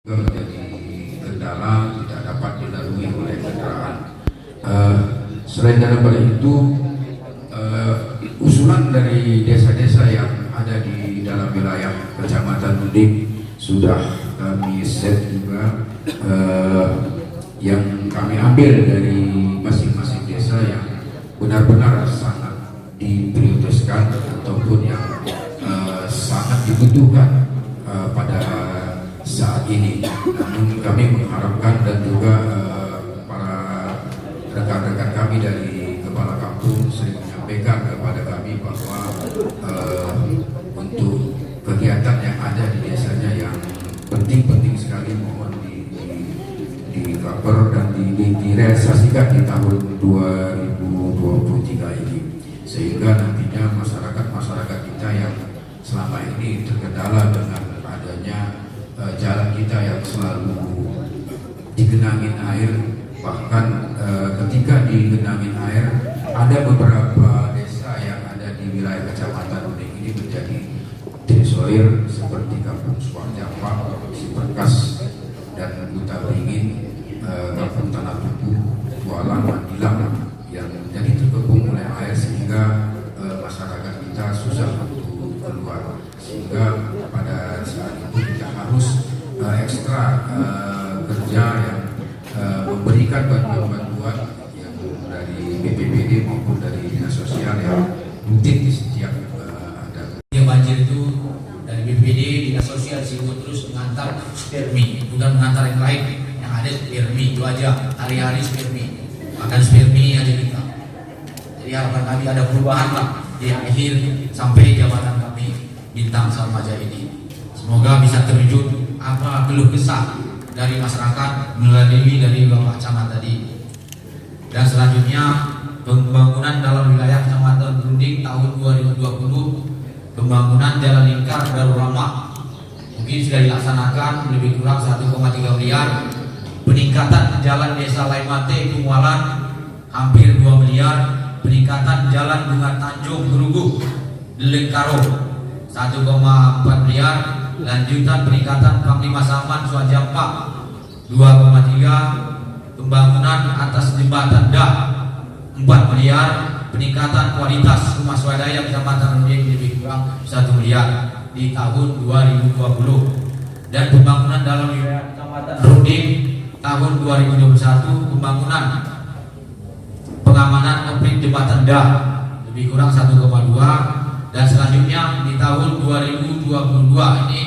menjadi kendala tidak dapat dilalui oleh kendaraan. Selain daripada itu, usulan dari desa-desa yang ada di dalam wilayah Kecamatan Nunding sudah kami set juga, yang kami ambil dari masing-masing desa yang benar-benar sangat diprioritaskan ataupun yang sangat dibutuhkan pada saat ini. Namun kami mengharapkan dan juga para rekan-rekan kami dari kepala kampung sering menyampaikan kepada kami bahwa untuk kegiatan yang ada di desanya yang penting-penting sekali mohon di cover dan direalisasikan di tahun 2023 ini, sehingga nantinya masyarakat kita yang selama ini terkendala dengan adanya jalan kita yang selalu digenangin air, bahkan ketika digenangin air ada beberapa desa yang ada di wilayah Kecamatan Nunding ini menjadi terisolir seperti Kampung Suarjampa, Siperkas dan Huta Beringin, Kampung Tanah Tubuh, Kualang, Mandilang yang menjadi terkepung oleh air sehingga masyarakat kita susah untuk keluar, sehingga pada saat itu kita harus ekstra kerja yang memberikan bantuan-bantuan yang dari BPBD maupun dari Dinas Sosial yang rutin di setiap ada. Yang banjir itu dari BPBD, Dinas Sosial sibuk terus mengantar spermi, bukan mengantar yang lain, yang ada spermi itu aja, hari-hari spermi, makan spermi aja kita. Jadi harapan kami ada perubahan lah di akhir sampai jabatan kami Bintang Salmaja ini. Semoga bisa terwujud apa keluh kesah dari masyarakat melalui dari Bapak Camat tadi. Dan selanjutnya pembangunan dalam wilayah Kecamatan Nunding tahun 2020, pembangunan jalan lingkar Darul Rahmah mungkin sudah dilaksanakan lebih kurang 1,3 miliar. Peningkatan jalan desa Laimate Kumualan hampir 2 miliar. Peningkatan jalan Bunga Tanjung Gerugu Lengkaro 1,4 miliar. Lanjutan peningkatan Panglima Saman Suarjampa 2,3. Pembangunan atas jembatan dah 4 miliar. Peningkatan kualitas rumah swadaya Kecamatan Nunding lebih kurang 1 miliar di tahun 2020. Dan pembangunan dalam wilayah Kecamatan Nunding tahun 2021, pembangunan pengamanan konflik jembatan dah lebih kurang 1,2. Dan selanjutnya di tahun 2022 ini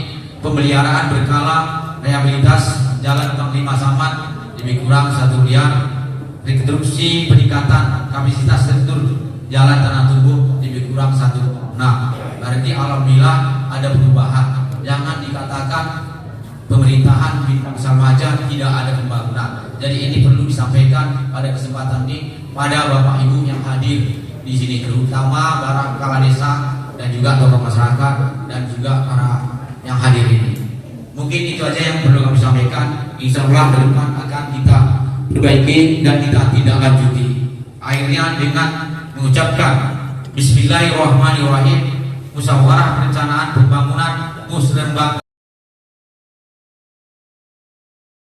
pemeliharaan berkala rehabilitas jalan Panglima Saman lebih kurang 1 miliar. Rekonstruksi peningkatan kapasitas struktur jalan Tanah Tubuh lebih kurang 1. Nah, berarti alhamdulillah ada perubahan. Jangan dikatakan pemerintahan Bintang Salmaja tidak ada pembangunan. Jadi ini perlu disampaikan pada kesempatan ini pada Bapak Ibu yang hadir di sini, terutama para kepala desa dan juga tokoh masyarakat dan juga para yang hadir ini. Mungkin itu aja yang perlu kami sampaikan. Insya Allah ke depan akan kita perbaiki dan kita tidak lanjuti. Akhirnya dengan mengucapkan Bismillahirrahmanirrahim, musyawarah perencanaan pembangunan Musrembang